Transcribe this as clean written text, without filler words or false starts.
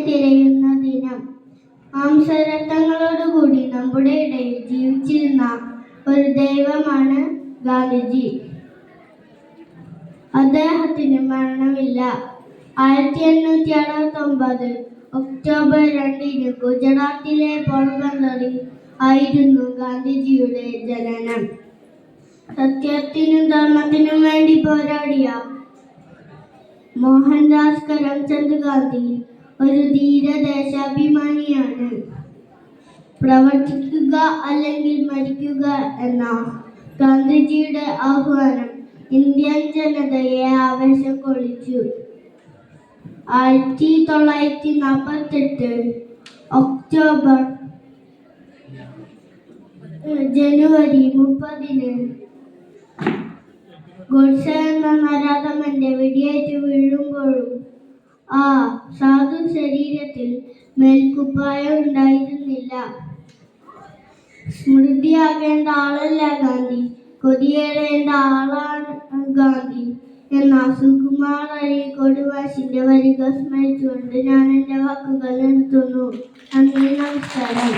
തിരയുന്ന ദിനം. മാംസരക്തങ്ങളോടുകൂടി നമ്മുടെ ഇടയിൽ ജീവിച്ചിരുന്ന ഒരു ദൈവമാണ് ഗാന്ധിജി. അദ്ദേഹത്തിന് മരണമില്ല. 1869 ഒക്ടോബർ 2 ഗുജറാത്തിലെ പോർബന്ദറിൽ ആയിരുന്നു ഗാന്ധിജിയുടെ ജനനം. സത്യത്തിനും ധർമ്മത്തിനും വേണ്ടി പോരാടിയ മോഹൻദാസ് കരംചന്ദ് ഗാന്ധി ഒരു ധീര ദേശാഭിമാനിയാണ്. പ്രവർത്തിക്കുക അല്ലെങ്കിൽ മരിക്കുക എന്ന ഗാന്ധിജിയുടെ ആഹ്വാനം ഇന്ത്യൻ ജനതയെ ആവേശം കൊള്ളിച്ചു. 1948 ജനുവരി 30 ഗോഡ്സെ എന്ന നരാധമന്റെ വെടിയേറ്റ് വീഴുമ്പോഴും ആ സാധു ശരീരത്തിൽ മേൽക്കുപ്പായം ഉണ്ടായിരുന്നില്ല. സ്മൃതിയാകേണ്ട ആളല്ല ഗാന്ധി, കൊതിയേറേണ്ട ആളാണ് ഗാന്ധി എന്ന സുകുമാർ അഴീക്കോട് മാഷിന്റെ വരികൾ സ്മരിച്ചുകൊണ്ട് ഞാൻ എൻ്റെ വാക്കുകൾ നിർത്തുന്നു. നന്ദി, നമസ്കാരം.